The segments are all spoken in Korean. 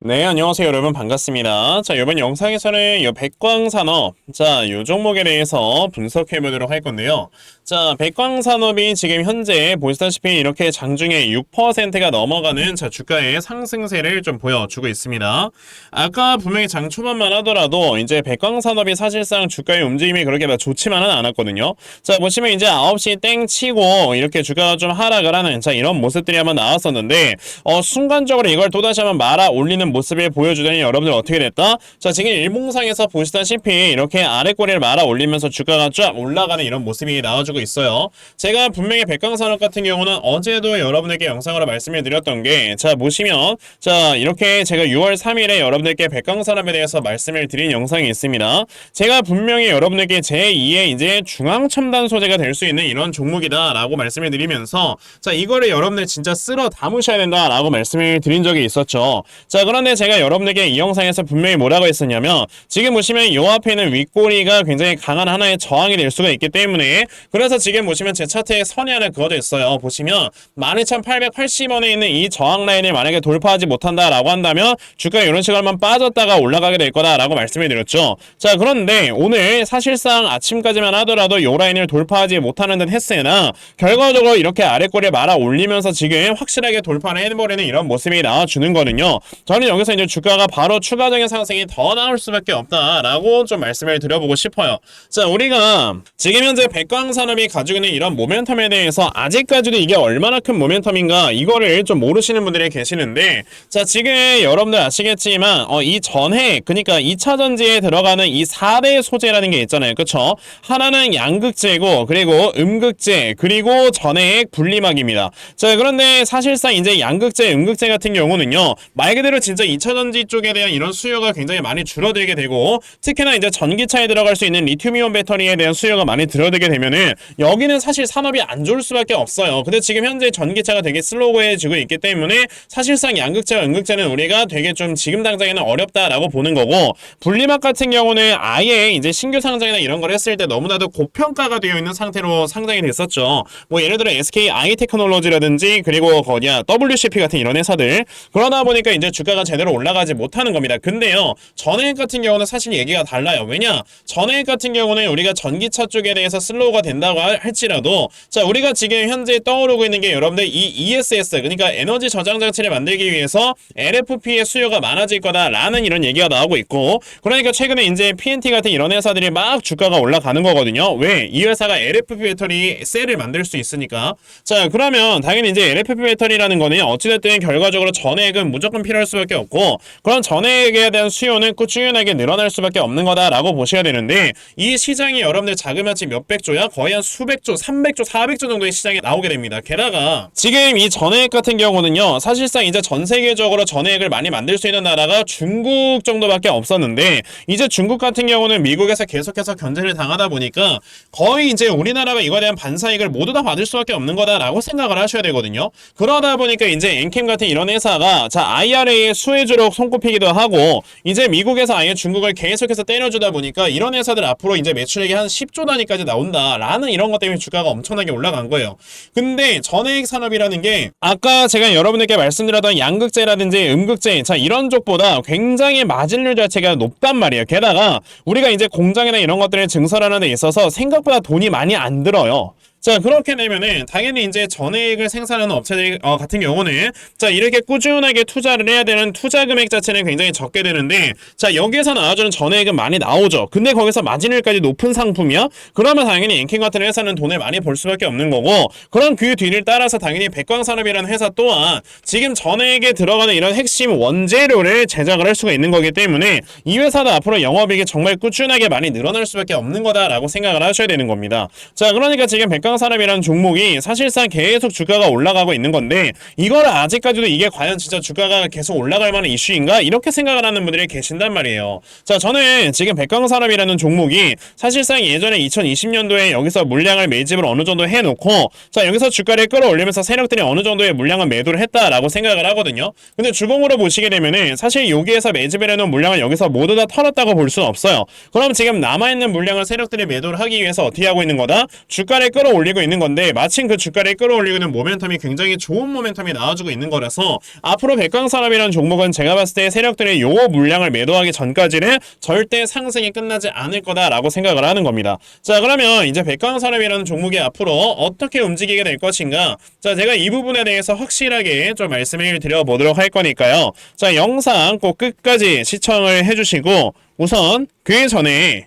네, 안녕하세요, 여러분. 반갑습니다. 자, 이번 영상에서는 이 백광산업, 자, 이 종목에 대해서 분석해 보도록 할 건데요. 자, 백광산업이 지금 현재 보시다시피 이렇게 장중에 6%가 넘어가는 자, 주가의 상승세를 좀 보여주고 있습니다. 아까 분명히 장 초반만 하더라도 이제 백광산업이 사실상 주가의 움직임이 그렇게 막 좋지만은 않았거든요. 자, 보시면 이제 9시 땡 치고 이렇게 주가가 좀 하락을 하는 자, 이런 모습들이 한번 나왔었는데, 순간적으로 이걸 또다시 한번 말아 올리는 모습을 보여주더니 여러분들 어떻게 됐다? 자, 지금 일봉상에서 보시다시피 이렇게 아래꼬리를 말아 올리면서 주가가 쫙 올라가는 이런 모습이 나와주고 있어요. 제가 분명히 백광산업 같은 경우는 어제도 여러분들께 영상으로 말씀을 드렸던 게, 자, 보시면, 자, 이렇게 제가 6월 3일에 여러분들께 백광산업에 대해서 말씀을 드린 영상이 있습니다. 제가 분명히 여러분들께 제2의 이제 중앙첨단 소재가 될 수 있는 이런 종목이다 라고 말씀을 드리면서, 자, 이거를 여러분들 진짜 쓸어 담으셔야 된다 라고 말씀을 드린 적이 있었죠. 자, 그런데 제가 여러분들께 이 영상에서 분명히 뭐라고 했었냐면, 지금 보시면 이 앞에 있는 윗꼬리가 굉장히 강한 하나의 저항이 될 수가 있기 때문에, 그래서 지금 보시면 제 차트에 선이 하나 그어져 있어요. 보시면 12,880원에 있는 이 저항 라인을 만약에 돌파하지 못한다라고 한다면 주가가 이런 식으로만 빠졌다가 올라가게 될 거다라고 말씀을 드렸죠. 자, 그런데 오늘 사실상 아침까지만 하더라도 이 라인을 돌파하지 못하는 듯 했으나 결과적으로 이렇게 아래꼬리를 말아 올리면서 지금 확실하게 돌파를 해버리는 이런 모습이 나와주는 거는요. 저는 여기서 이제 주가가 바로 추가적인 상승이 더 나올 수밖에 없다라고 좀 말씀을 드려보고 싶어요. 자, 우리가 지금 현재 백광산업이 가지고 있는 이런 모멘텀에 대해서 아직까지도 이게 얼마나 큰 모멘텀인가 이거를 좀 모르시는 분들이 계시는데, 자, 지금 여러분들 아시겠지만 이 전해, 그러니까 2차전지에 들어가는 이 4대 소재라는 게 있잖아요. 그쵸? 하나는 양극재고, 그리고 음극재, 그리고 전해액 분리막입니다. 자, 그런데 사실상 이제 양극재, 음극재 같은 경우는요, 말 그대로 진짜 2차전지 쪽에 대한 이런 수요가 굉장히 많이 줄어들게 되고, 특히나 이제 전기차에 들어갈 수 있는 리튬이온 배터리에 대한 수요가 많이 줄어들게 되면은 여기는 사실 산업이 안 좋을 수밖에 없어요. 근데 지금 현재 전기차가 되게 슬로우해지고 있기 때문에 사실상 양극재와 음극재는 우리가 되게 좀 지금 당장에는 어렵다라고 보는 거고, 분리막 같은 경우는 아예 이제 신규 상장이나 이런 걸 했을 때 너무나도 고평가가 되어 있는 상태로 상장이 됐었죠. 뭐 예를 들어 SK 아이테크놀로지라든지 그리고 거기야 WCP 같은 이런 회사들, 그러다 보니까 이제 주가가 제대로 올라가지 못하는 겁니다. 근데요, 전해액 같은 경우는 사실 얘기가 달라요. 왜냐? 전해액 같은 경우는 우리가 전기차 쪽에 대해서 슬로우가 된다고 할지라도, 자, 우리가 지금 현재 떠오르고 있는 게 여러분들 이 ESS, 그러니까 에너지 저장 장치를 만들기 위해서 LFP의 수요가 많아질 거다라는 이런 얘기가 나오고 있고, 그러니까 최근에 이제 PNT 같은 이런 회사들이 막 주가가 올라가는 거거든요. 왜? 이 회사가 LFP 배터리 셀을 만들 수 있으니까. 자, 그러면 당연히 이제 LFP 배터리라는 거는 어찌됐든 결과적으로 전해액은 무조건 필요할 수밖에 없고, 그런 전해액에 대한 수요는 꾸준하게 늘어날 수밖에 없는 거다라고 보셔야 되는데, 이 시장이 여러분들 작으면치 몇백조야? 거의 한 수백조, 300조, 400조 정도의 시장이 나오게 됩니다. 게다가 지금 이 전해액 같은 경우는요, 사실상 이제 전 세계적으로 전해액을 많이 만들 수 있는 나라가 중국 정도밖에 없었는데, 이제 중국 같은 경우는 미국에서 계속해서 견제를 당하다 보니까 거의 이제 우리나라가 이거에 대한 반사익을 모두 다 받을 수밖에 없는 거다라고 생각을 하셔야 되거든요. 그러다 보니까 이제 엔캠 같은 이런 회사가 자, IRA의 수혜주로 손꼽히기도 하고, 이제 미국에서 아예 중국을 계속해서 때려주다 보니까 이런 회사들 앞으로 이제 매출액이 한 10조 단위까지 나온다라는 이런 것 때문에 주가가 엄청나게 올라간 거예요. 근데 전해액 산업이라는 게 아까 제가 여러분들께 말씀드렸던 양극재라든지 음극재, 자, 이런 쪽보다 굉장히 마진율 자체가 높단 말이에요. 게다가 우리가 이제 공장이나 이런 것들을 증설하는 데 있어서 생각보다 돈이 많이 안 들어요. 자, 그렇게 되면은 당연히 이제 전해액을 생산하는 업체들 같은 경우는 자, 이렇게 꾸준하게 투자를 해야 되는 투자 금액 자체는 굉장히 적게 되는데, 자, 여기에서 나와주는 전해액은 많이 나오죠. 근데 거기서 마진율까지 높은 상품이야? 그러면 당연히 엔캠 같은 회사는 돈을 많이 벌 수밖에 없는 거고, 그런 그 뒤를 따라서 당연히 백광산업이라는 회사 또한 지금 전해액에 들어가는 이런 핵심 원재료를 제작을 할 수가 있는 거기 때문에 이 회사도 앞으로 영업이익이 정말 꾸준하게 많이 늘어날 수밖에 없는 거다라고 생각을 하셔야 되는 겁니다. 자, 그러니까 지금 백광산업이라는 종목이 사실상 계속 주가가 올라가고 있는 건데, 이걸 아직까지도 이게 과연 진짜 주가가 계속 올라갈 만한 이슈인가? 이렇게 생각을 하는 분들이 계신단 말이에요. 자, 저는 지금 백광산업이라는 종목이 사실상 예전에 2020년도에 여기서 물량을 매집을 어느 정도 해놓고, 자, 여기서 주가를 끌어올리면서 세력들이 어느 정도의 물량을 매도를 했다라고 생각을 하거든요. 근데 주봉으로 보시게 되면은 사실 여기에서 매집을 해놓은 물량을 여기서 모두 다 털었다고 볼 수는 없어요. 그럼 지금 남아있는 물량을 세력들이 매도를 하기 위해서 어떻게 하고 있는 거다? 주가를 끌어올리 끌어올리고 있는 건데 마침 그 주가를 끌어올리고 있는 모멘텀이 굉장히 좋은 모멘텀이 나와주고 있는 거라서 앞으로 백광산업이라는 종목은 제가 봤을 때 세력들의 요 물량을 매도하기 전까지는 절대 상승이 끝나지 않을 거다라고 생각을 하는 겁니다. 자, 그러면 이제 백광산업이라는 종목이 앞으로 어떻게 움직이게 될 것인가? 자, 제가 이 부분에 대해서 확실하게 좀 말씀을 드려보도록 할 거니까요. 자, 영상 꼭 끝까지 시청을 해주시고 우선 그 전에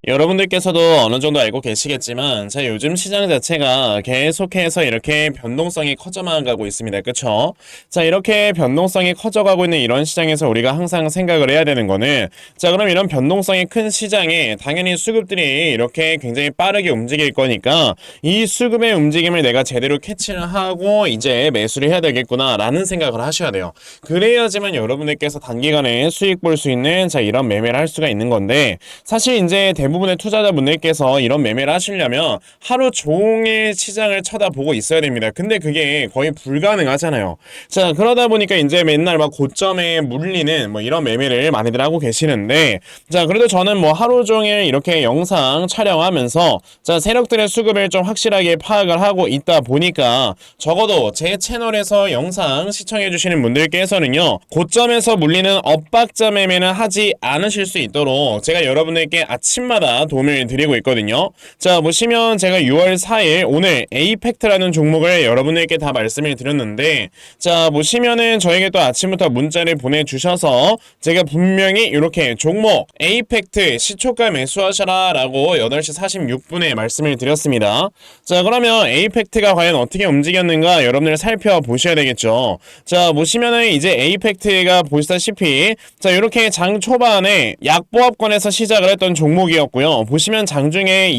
여러분들께서도 어느 정도 알고 계시겠지만 자, 요즘 시장 자체가 계속해서 이렇게 변동성이 커져만 가고 있습니다. 그쵸? 자, 이렇게 변동성이 커져가고 있는 이런 시장에서 우리가 항상 생각을 해야 되는 거는 자, 그럼 이런 변동성이 큰 시장에 당연히 수급들이 이렇게 굉장히 빠르게 움직일 거니까 이 수급의 움직임을 내가 제대로 캐치를 하고 이제 매수를 해야 되겠구나 라는 생각을 하셔야 돼요. 그래야지만 여러분들께서 단기간에 수익 볼 수 있는 자, 이런 매매를 할 수가 있는 건데 사실 이제 대부분의 투자자분들께서 이런 매매를 하시려면 하루 종일 시장을 쳐다보고 있어야 됩니다. 근데 그게 거의 불가능하잖아요. 자, 그러다 보니까 이제 맨날 막 고점에 물리는 뭐 이런 매매를 많이들 하고 계시는데 자, 그래도 저는 뭐 하루 종일 이렇게 영상 촬영하면서 자, 세력들의 수급을 좀 확실하게 파악을 하고 있다 보니까 적어도 제 채널에서 영상 시청해 주시는 분들께서는요, 고점에서 물리는 엇박자 매매는 하지 않으실 수 있도록 제가 여러분들께 아침마다 도움을 드리고 있거든요. 자, 보시면 제가 6월 4일 오늘 에이펙트라는 종목을 여러분들께 다 말씀을 드렸는데 자, 보시면은 저에게 또 아침부터 문자를 보내주셔서 제가 분명히 이렇게 종목 에이펙트 시초가 매수하셔라 라고 8시 46분에 말씀을 드렸습니다. 자, 그러면 에이펙트가 과연 어떻게 움직였는가 여러분들 살펴보셔야 되겠죠. 자, 보시면은 이제 에이펙트가 보시다시피 자, 이렇게 장 초반에 약보합권에서 시작을 했던 종목이었고요. 보시면 장중에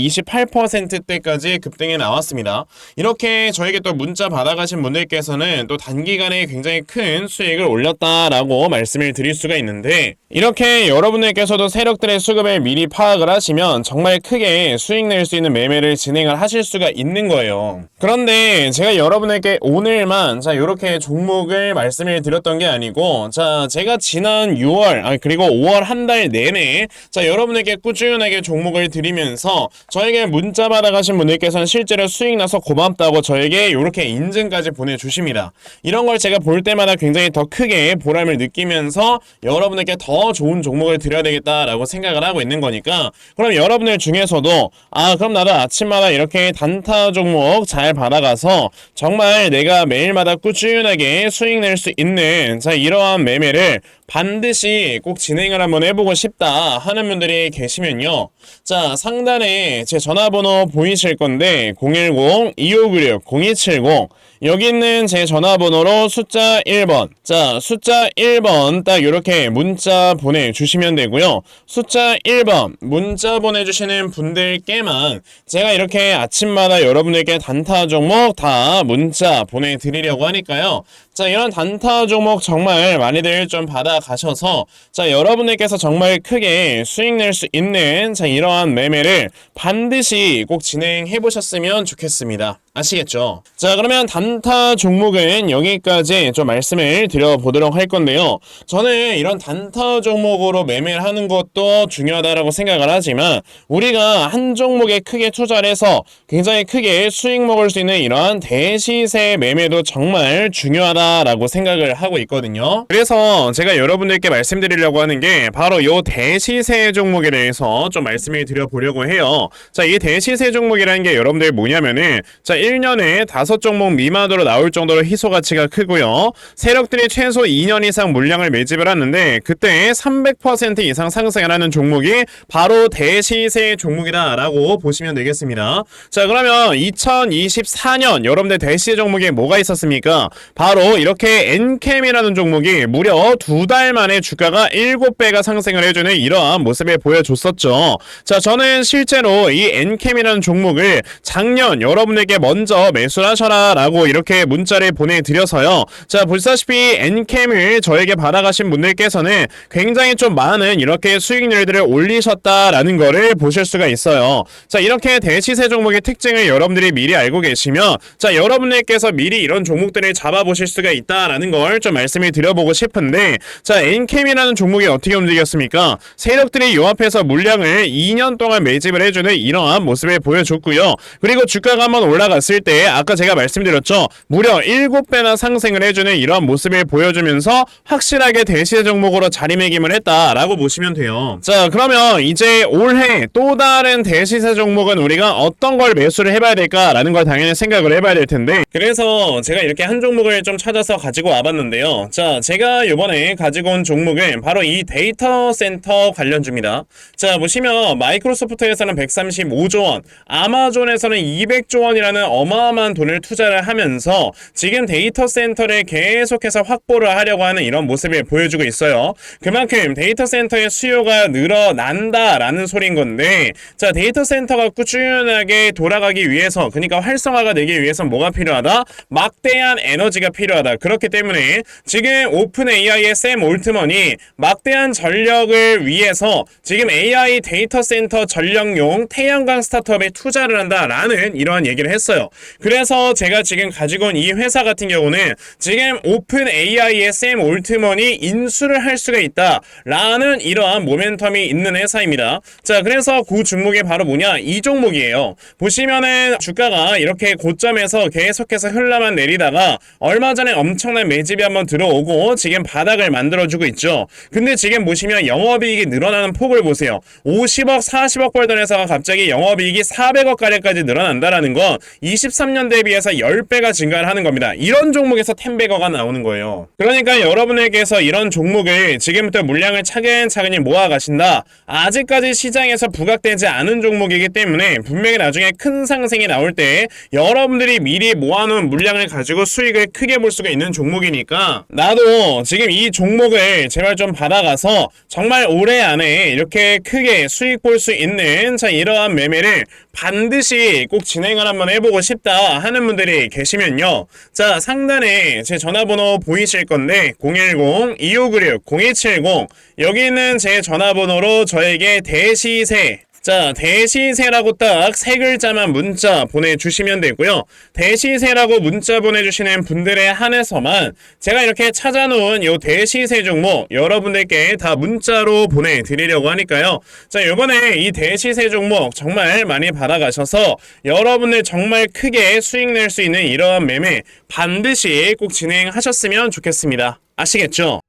28%대까지 급등해 나왔습니다. 이렇게 저에게 또 문자 받아가신 분들께서는 또 단기간에 굉장히 큰 수익을 올렸다라고 말씀을 드릴 수가 있는데 이렇게 여러분들께서도 세력들의 수급을 미리 파악을 하시면 정말 크게 수익 낼 수 있는 매매를 진행을 하실 수가 있는 거예요. 그런데 제가 여러분에게 오늘만 자, 이렇게 종목을 말씀을 드렸던 게 아니고 자, 제가 지난 6월 그리고 5월 한 달 내내 자, 여러분에게 꾸준하게 종목을 드리면서 저에게 문자 받아가신 분들께서는 실제로 수익 나서 고맙다고 저에게 이렇게 인증까지 보내주십니다. 이런 걸 제가 볼 때마다 굉장히 더 크게 보람을 느끼면서 여러분에게 더 좋은 종목을 드려야 되겠다라고 생각을 하고 있는 거니까 그럼 여러분들 중에서도 그럼 나도 아침마다 이렇게 단타 종목 잘 받아가서 정말 내가 매일마다 꾸준하게 수익 낼 수 있는 자, 이러한 매매를 반드시 꼭 진행을 한번 해보고 싶다 하는 분들이 계시면요. 자, 상단에 제 전화번호 보이실 건데 010-2596-0270 여기 있는 제 전화번호로 숫자 1번 자, 숫자 1번 딱 이렇게 문자 보내주시면 되고요. 숫자 1번 문자 보내주시는 분들께만 제가 이렇게 아침마다 여러분들께 단타 종목 다 문자 보내드리려고 하니까요. 자, 이런 단타 종목 정말 많이들 좀 받아가셔서 자, 여러분들께서 정말 크게 수익 낼 수 있는 자, 이러한 매매를 반드시 꼭 진행해 보셨으면 좋겠습니다. 아시겠죠? 자, 그러면 단타 종목은 여기까지 좀 말씀을 드려보도록 할 건데요. 저는 이런 단타 종목으로 매매를 하는 것도 중요하다고 생각을 하지만 우리가 한 종목에 크게 투자를 해서 굉장히 크게 수익 먹을 수 있는 이러한 대시세 매매도 정말 중요하다라고 생각을 하고 있거든요. 그래서 제가 여러분들께 말씀드리려고 하는 게 바로 이 대시세 종목에 대해서 좀 말씀을 드려보려고 해요. 자, 이 대시세 종목이라는 게 여러분들 뭐냐면은 자, 1년에 5종목 미만으로 나올 정도로 희소 가치가 크고요. 세력들이 최소 2년 이상 물량을 매집을 하는데 그때 300% 이상 상승을 하는 종목이 바로 대시세 종목이다라고 보시면 되겠습니다. 자, 그러면 2024년 여러분들 대시세 종목에 뭐가 있었습니까? 바로 이렇게 엔캠이라는 종목이 무려 2달 만에 주가가 7배가 상승을 해주는 이러한 모습을 보여줬었죠. 자, 저는 실제로 이 엔캠이라는 종목을 작년 여러분에게 먼저 매수를 하셔라 라고 이렇게 문자를 보내드려서요. 자, 보시다시피 엔캠을 저에게 받아가신 분들께서는 굉장히 좀 많은 이렇게 수익률들을 올리셨다라는 거를 보실 수가 있어요. 자, 이렇게 대시세 종목의 특징을 여러분들이 미리 알고 계시면 자, 여러분들께서 미리 이런 종목들을 잡아보실 수가 있다라는 걸 좀 말씀을 드려보고 싶은데, 자, 엔캠이라는 종목이 어떻게 움직였습니까? 세력들이 요 앞에서 물량을 2년 동안 매집을 해주는 이러한 모습을 보여줬고요. 그리고 주가가 한번 올라갔을 때 아까 제가 말씀드렸죠, 무려 7배나 상승을 해주는 이러한 모습을 보여주면서 확실하게 대시세 종목으로 자리매김을 했다라고 보시면 돼요. 자, 그러면 이제 올해 또 다른 대시세 종목은 우리가 어떤 걸 매수를 해봐야 될까라는 걸 당연히 생각을 해봐야 될 텐데, 그래서 제가 이렇게 한 종목을 좀 찾아서 가지고 와봤는데요. 자, 제가 이번에 가지고 온 종목은 바로 이 데이터 센터 관련주입니다. 자, 보시면 마이크로소프트에서는 135조 원, 아마존에서는 200조 원이라는 어마어마한 돈을 투자를 하면서 지금 데이터 센터를 계속해서 확보를 하려고 하는 이런 모습을 보여주고 있어요. 그만큼 데이터 센터의 수요가 늘어난다라는 소린 건데, 자, 데이터 센터가 꾸준하게 돌아가기 위해서, 그러니까 활성화가 되기 위해서 뭐가 필요하다? 막대한 에너지가 필요하다. 그렇기 때문에 지금 오픈 AI의 샘 올트먼이 막대한 전력을 위해서 지금 AI 데이터 센터 전력용 태양광 스타트업에 투자를 한다라는 이러한 얘기를 했어요. 그래서 제가 지금 가지고 온 이 회사 같은 경우는 지금 오픈 AI의 샘 올트먼이 인수를 할 수가 있다라는 이러한 모멘텀이 있는 회사입니다. 자, 그래서 그 종목이 바로 뭐냐? 이 종목이에요. 보시면은 주가가 이렇게 고점에서 계속해서 흘러만 내리다가 얼마 전에 엄청난 매집이 한번 들어오고 지금 바닥을 만들어주고 있죠. 근데 지금 보시면 영업이익이 늘어나는 폭을 보세요. 50억, 40억 벌던 회사가 갑자기 영업이익이 400억 가량까지 늘어난다라는 건 23년 대비해서 10배가 증가를 하는 겁니다. 이런 종목에서 10배거가 나오는 거예요. 그러니까 여러분에게서 이런 종목을 지금부터 물량을 차근차근히 모아가신다. 아직까지 시장에서 부각되지 않은 종목이기 때문에 분명히 나중에 큰 상승이 나올 때 여러분들이 미리 모아놓은 물량을 가지고 수익을 크게 볼 수가 있는 종목이니까, 나도 지금 이 종목을 제발 좀 받아가서 정말 올해 안에 이렇게 크게 수익 볼 수 있는 자, 이러한 매매를 반드시 꼭 진행을 한번 해보고 싶다 하는 분들이 계시면요, 자, 상단에 제 전화번호 보이실 건데 010-2596-0270, 여기는 제 전화번호로 저에게 대시세, 자, 대시세라고 딱 세 글자만 문자 보내주시면 되고요. 대시세라고 문자 보내주시는 분들에 한해서만 제가 이렇게 찾아놓은 요 대시세 종목 여러분들께 다 문자로 보내드리려고 하니까요. 자, 요번에 이 대시세 종목 정말 많이 받아가셔서 여러분들 정말 크게 수익 낼 수 있는 이러한 매매 반드시 꼭 진행하셨으면 좋겠습니다. 아시겠죠?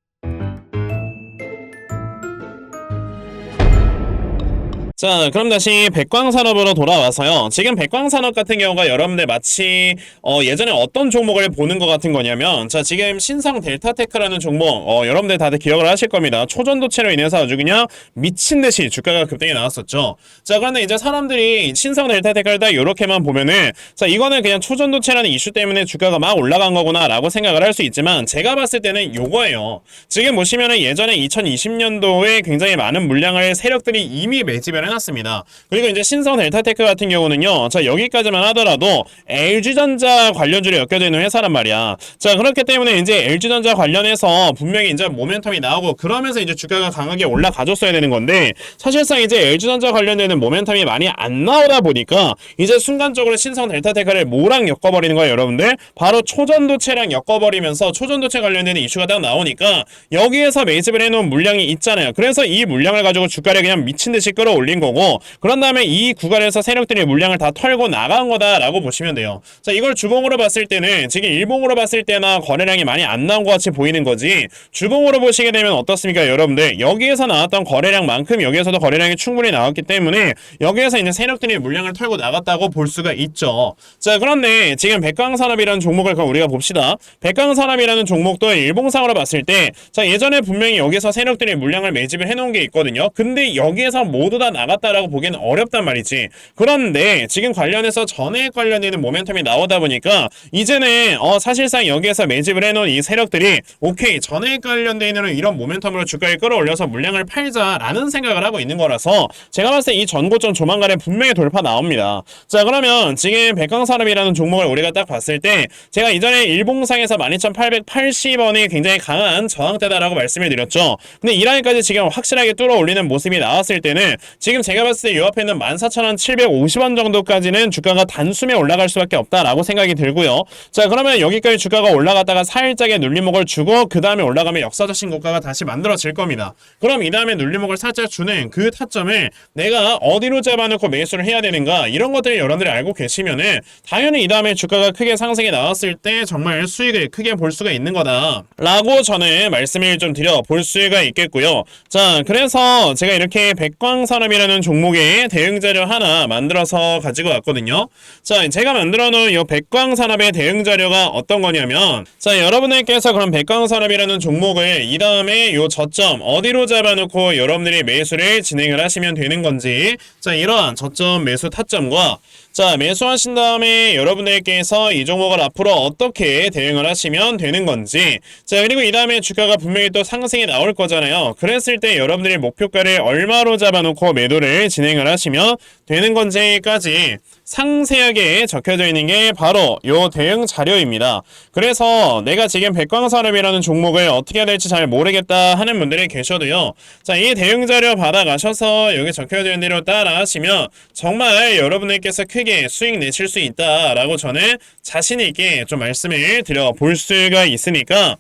자, 그럼 다시 백광산업으로 돌아와서요. 지금 백광산업 같은 경우가 여러분들 마치 예전에 어떤 종목을 보는 것 같은 거냐면, 자, 지금 신성 델타테크라는 종목 여러분들 다들 기억을 하실 겁니다. 초전도체로 인해서 아주 그냥 미친듯이 주가가 급등이 나왔었죠. 자, 그런데 이제 사람들이 신성 델타테크를 딱 이렇게만 보면은, 자, 이거는 그냥 초전도체라는 이슈 때문에 주가가 막 올라간 거구나 라고 생각을 할 수 있지만, 제가 봤을 때는 요거예요. 지금 보시면은 예전에 2020년도에 굉장히 많은 물량을 세력들이 이미 매집을 해놨습니다. 그리고 이제 신성 델타테크 같은 경우는요, 자, 여기까지만 하더라도 LG전자 관련주로 엮여져 있는 회사란 말이야. 자, 그렇기 때문에 이제 LG전자 관련해서 분명히 이제 모멘텀이 나오고 그러면서 이제 주가가 강하게 올라가줬어야 되는 건데, 사실상 이제 LG전자 관련되는 모멘텀이 많이 안 나오다 보니까 이제 순간적으로 신성 델타테크를 뭐랑 엮어버리는 거예요, 여러분들? 바로 초전도체랑 엮어버리면서 초전도체 관련되는 이슈가 딱 나오니까 여기에서 매집을 해놓은 물량이 있잖아요. 그래서 이 물량을 가지고 주가를 그냥 미친듯이 끌어올린 거고, 그런 다음에 이 구간에서 세력들이 물량을 다 털고 나간 거다라고 보시면 돼요. 자, 이걸 주봉으로 봤을 때는 지금 일봉으로 봤을 때나 거래량이 많이 안 나온 것 같이 보이는 거지, 주봉으로 보시게 되면 어떻습니까, 여러분들? 여기에서 나왔던 거래량만큼 여기에서도 거래량이 충분히 나왔기 때문에 여기에서 이제 세력들이 물량을 털고 나갔다고 볼 수가 있죠. 자, 그런데 지금 백광산업이라는 종목을 우리가 봅시다. 백광산업이라는 종목도 일봉상으로 봤을 때, 자, 예전에 분명히 여기서 세력들이 물량을 매집을 해놓은 게 있거든요. 근데 여기에서 모두 다 나가 나갔다라고 보기는 어렵단 말이지. 그런데 지금 관련해서 전액 관련되는 모멘텀이 나오다 보니까 이제는 사실상 여기에서 매집을 해놓은 이 세력들이 오케이 전액 관련돼 있는 이런 모멘텀으로 주가를 끌어올려서 물량을 팔자라는 생각을 하고 있는 거라서 제가 봤을 때 이 전고점 조만간에 분명히 돌파 나옵니다. 자, 그러면 지금 백광산업이라는 종목을 우리가 딱 봤을 때 제가 이전에 일봉상에서 12,880원이 굉장히 강한 저항대다라고 말씀을 드렸죠. 근데 이 라인까지 지금 확실하게 뚫어 올리는 모습이 나왔을 때는 지금 제가 봤을 때 이 앞에 있는 14,750원 정도까지는 주가가 단숨에 올라갈 수밖에 없다라고 생각이 들고요. 자, 그러면 여기까지 주가가 올라갔다가 살짝의 눌림목을 주고 그 다음에 올라가면 역사적 신고가가 다시 만들어질 겁니다. 그럼 이 다음에 눌림목을 살짝 주는 그 타점을 내가 어디로 잡아놓고 매수를 해야 되는가, 이런 것들을 여러분들이 알고 계시면은 당연히 이 다음에 주가가 크게 상승이 나왔을 때 정말 수익을 크게 볼 수가 있는 거다 라고 저는 말씀을 좀 드려 볼 수가 있겠고요. 자, 그래서 제가 이렇게 백광산업이라는 종목의 대응 자료 하나 만들어서 가지고 왔거든요. 자, 제가 만들어 놓은 이 백광산업의 대응 자료가 어떤 거냐면, 자, 여러분들께서 그럼 백광산업이라는 종목을 이 다음에 요 저점 어디로 잡아놓고 여러분들이 매수를 진행을 하시면 되는 건지, 자, 이러한 저점 매수 타점과 자, 매수하신 다음에 여러분들께서 이 종목을 앞으로 어떻게 대응을 하시면 되는 건지, 자, 그리고 이 다음에 주가가 분명히 또 상승이 나올 거잖아요. 그랬을 때 여러분들이 목표가를 얼마로 잡아놓고 매도를 진행을 하시면 되는 건지까지 상세하게 적혀져 있는 게 바로 요 대응 자료입니다. 그래서 내가 지금 백광산업이라는 종목을 어떻게 해야 될지 잘 모르겠다 하는 분들이 계셔도요. 자, 이 대응 자료 받아가셔서 여기 적혀져 있는 대로 따라 하시면 정말 여러분들께서 크게 수익 내실 수 있다라고 저는 자신있게 좀 말씀을 드려 볼 수가 있으니까,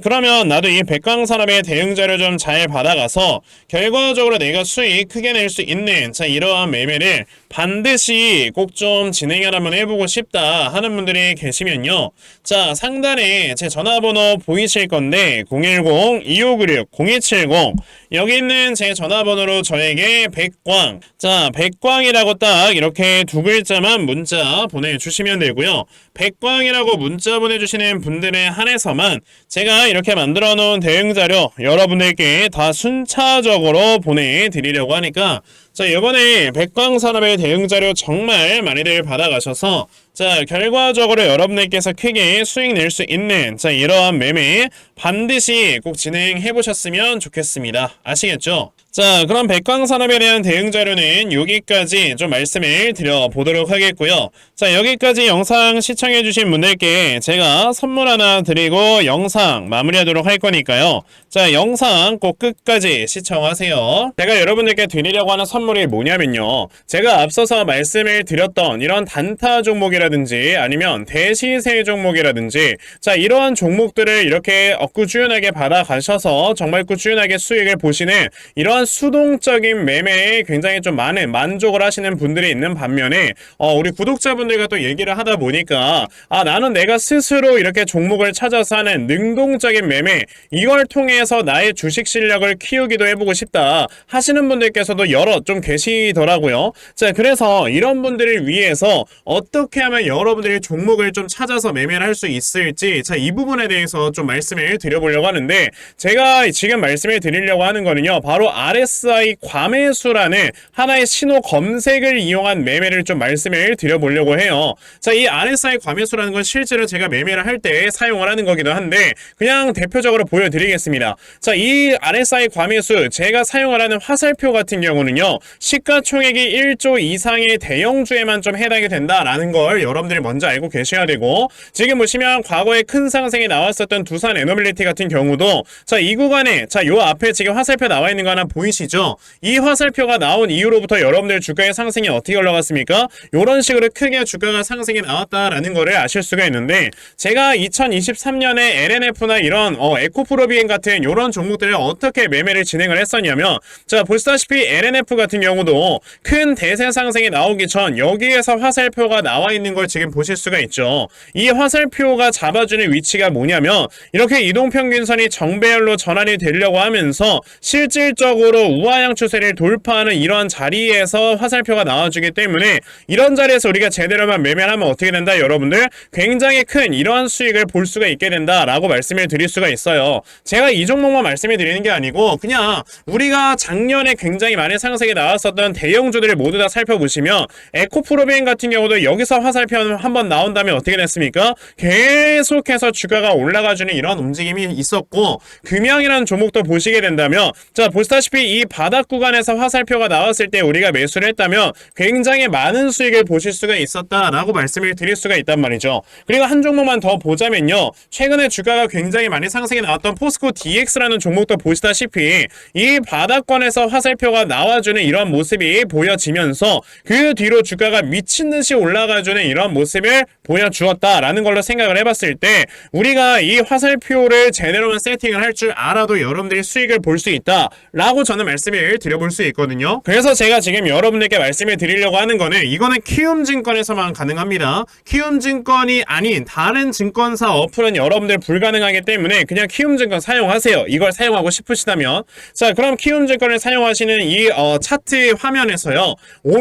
그러면 나도 이 백광산업의 대응 자료 좀 잘 받아가서 결과적으로 내가 수익 크게 낼 수 있는 자, 이러한 매매를 반드시 꼭 좀 진행을 한번 해보고 싶다 하는 분들이 계시면요. 자, 상단에 제 전화번호 보이실 건데 010-2596-0270 여기 있는 제 전화번호로 저에게 백광, 자, 백광이라고 딱 이렇게 두 글자만 문자 보내주시면 되고요. 백광이라고 문자 보내주시는 분들에 한해서만 제가 이렇게 만들어 놓은 대응 자료 여러분들께 다 순차적으로 보내드리려고 하니까, 자, 이번에 백광산업의 대응 자료 정말 많이들 받아가셔서 자, 결과적으로 여러분들께서 크게 수익 낼 수 있는 자, 이러한 매매 반드시 꼭 진행해 보셨으면 좋겠습니다. 아시겠죠? 자, 그럼 백광산업에 대한 대응 자료는 여기까지 좀 말씀을 드려보도록 하겠고요. 자, 여기까지 영상 시청해주신 분들께 제가 선물 하나 드리고 영상 마무리하도록 할 거니까요. 자, 영상 꼭 끝까지 시청하세요. 제가 여러분들께 드리려고 하는 선물이 뭐냐면요. 제가 앞서서 말씀을 드렸던 이런 단타 종목이라든지 아니면 대시세 종목이라든지 자, 이러한 종목들을 이렇게 꾸준하게 받아가셔서 정말 꾸준하게 수익을 보시는 이러한 수동적인 매매에 굉장히 좀 많은 만족을 하시는 분들이 있는 반면에 우리 구독자분들과 또 얘기를 하다 보니까 나는 내가 스스로 이렇게 종목을 찾아서 하는 능동적인 매매, 이걸 통해서 나의 주식 실력을 키우기도 해보고 싶다 하시는 분들께서도 여럿 좀 계시더라고요. 자, 그래서 이런 분들을 위해서 어떻게 하면 여러분들이 종목을 좀 찾아서 매매를 할 수 있을지, 자, 이 부분에 대해서 좀 말씀을 드려보려고 하는데, 제가 지금 말씀을 드리려고 하는 거는요, 바로 RSI 과매수라는 하나의 신호 검색을 이용한 매매를 좀 말씀을 드려보려고 해요. 자, 이 RSI 과매수라는 건 실제로 제가 매매를 할 때 사용을 하는 거기도 한데 그냥 대표적으로 보여드리겠습니다. 자, 이 RSI 과매수 제가 사용을 하는 화살표 같은 경우는요, 시가총액이 1조 이상의 대형주에만 좀 해당이 된다라는 걸 여러분들이 먼저 알고 계셔야 되고, 지금 보시면 과거에 큰 상승이 나왔었던 두산 에너빌리티 같은 경우도 자, 이 구간에 자, 요 앞에 지금 화살표 나와 있는 거 하나 보이시죠? 이 화살표가 나온 이후로부터 여러분들 주가의 상승이 어떻게 올라갔습니까? 요런 식으로 크게 주가가 상승이 나왔다라는 거를 아실 수가 있는데, 제가 2023년에 LNF나 이런 에코프로비엔 같은 요런 종목들을 어떻게 매매를 진행을 했었냐면, 자, 보시다시피 LNF 같은 경우도 큰 대세 상승이 나오기 전 여기에서 화살표가 나와 있는 있는 걸 지금 보실 수가 있죠. 이 화살표가 잡아주는 위치가 뭐냐면 이렇게 이동평균선이 정배열로 전환이 되려고 하면서 실질적으로 우하향 추세를 돌파하는 이런 자리에서 화살표가 나와주기 때문에 이런 자리에서 우리가 제대로만 매매하면 어떻게 된다? 여러분들 굉장히 큰 이러한 수익을 볼 수가 있게 된다라고 말씀을 드릴 수가 있어요. 제가 이 종목만 말씀을 드리는 게 아니고 그냥 우리가 작년에 굉장히 많은 상승이 나왔었던 대형주들을 모두 다 살펴보시면 에코프로비엔 같은 경우도 여기서 화살표 한번 나온다면 어떻게 됐습니까? 계속해서 주가가 올라가주는 이런 움직임이 있었고 금양이라는 종목도 보시게 된다면 자 보시다시피 이 바닥 구간에서 화살표가 나왔을 때 우리가 매수를 했다면 굉장히 많은 수익을 보실 수가 있었다라고 말씀을 드릴 수가 있단 말이죠. 그리고 한 종목만 더 보자면요. 최근에 주가가 굉장히 많이 상승이 나왔던 포스코 DX라는 종목도 보시다시피 이 바닥권에서 화살표가 나와주는 이런 모습이 보여지면서 그 뒤로 주가가 미친듯이 올라가주는 이런 모습을 보여주었다라는 걸로 생각을 해봤을 때 우리가 이 화살표를 제대로만 세팅을 할 줄 알아도 여러분들이 수익을 볼 수 있다라고 저는 말씀을 드려볼 수 있거든요. 그래서 제가 지금 여러분들께 말씀을 드리려고 하는 거는 이거는 키움증권에서만 가능합니다. 키움증권이 아닌 다른 증권사 어플은 여러분들 불가능하기 때문에 그냥 키움증권 사용하세요. 이걸 사용하고 싶으시다면 자 그럼 키움증권을 사용하시는 이 차트 화면에서요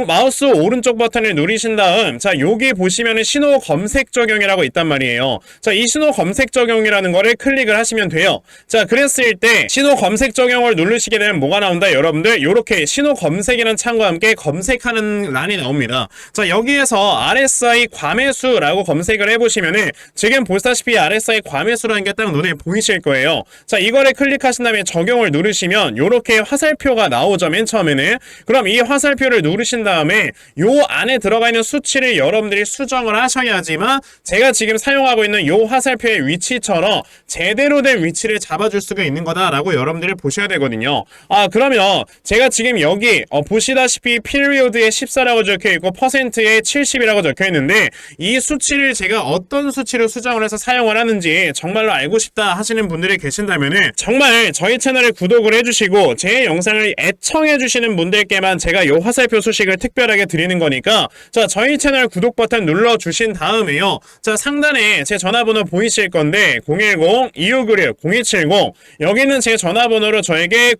마우스 오른쪽 버튼을 누르신 다음 자 여기 보시면은 신호 검색 적용이라고 있단 말이에요. 자 이 신호 검색 적용이라는 거를 클릭을 하시면 돼요. 자 그랬을 때 신호 검색 적용을 누르시게 되면 뭐가 나온다? 여러분들 이렇게 신호 검색이라는 창과 함께 검색하는 란이 나옵니다. 자 여기에서 RSI 과매수라고 검색을 해보시면은 지금 보시다시피 RSI 과매수라는 게 딱 눈에 보이실 거예요. 자 이거를 클릭하신 다음에 적용을 누르시면 이렇게 화살표가 나오죠. 맨 처음에는. 그럼 이 화살표를 누르신 다음에 요 안에 들어가 있는 수치를 여러분들이 수정을 하셔야지만 제가 지금 사용하고 있는 요 화살표의 위치처럼 제대로 된 위치를 잡아줄 수가 있는 거다라고 여러분들이 보셔야 되거든요. 그러면 제가 지금 여기 보시다시피 피리오드에 14라고 적혀있고 퍼센트에 70이라고 적혀있는데 이 수치를 제가 어떤 수치로 수정을 해서 사용을 하는지 정말로 알고 싶다 하시는 분들이 계신다면은 정말 저희 채널을 구독을 해주시고 제 영상을 애청해주시는 분들께만 제가 요 화살표 소식을 특별하게 드리는 거니까 자 저희 채널 구독 버튼 눌러주신 다음에요. 자 상단에 제 전화번호 보이실 건데 010-2596-0270 여기는 제 전화번호로 저에게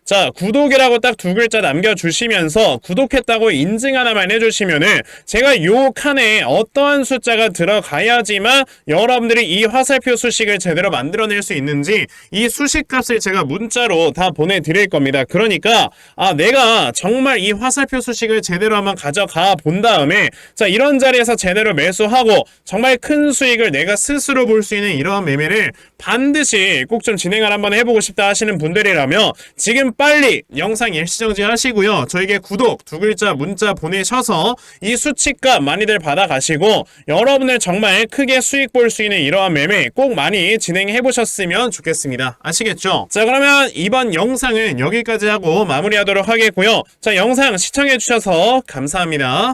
자 구독이라고 딱 두 글자 남겨주시면서 구독했다고 인증 하나만 해주시면은 제가 요 칸에 어떠한 숫자가 들어가야지만 여러분들이 이 화살표 수식을 제대로 만들어낼 수 있는지 이 수식값을 제가 문자로 다 보내드릴 겁니다. 그러니까 내가 정말 이 화살표 수식을 제대로 한번 가져가 본 다음에 자 이런 자리에서 제대로 매수하고 정말 큰 수익을 내가 스스로 볼 수 있는 이러한 매매를 반드시 꼭 좀 진행을 한번 해보고 싶다 하시는 분들이라면 지금 빨리 영상 일시정지 하시고요. 저에게 구독 두 글자 문자 보내셔서 이 수치값 많이들 받아가시고 여러분들 정말 크게 수익 볼 수 있는 이러한 매매 꼭 많이 진행해 보셨으면 좋겠습니다. 아시겠죠? 자 그러면 이번 영상은 여기까지 하고 마무리하도록 하겠고요. 자 영상 시청해 주셔서 감사합니다.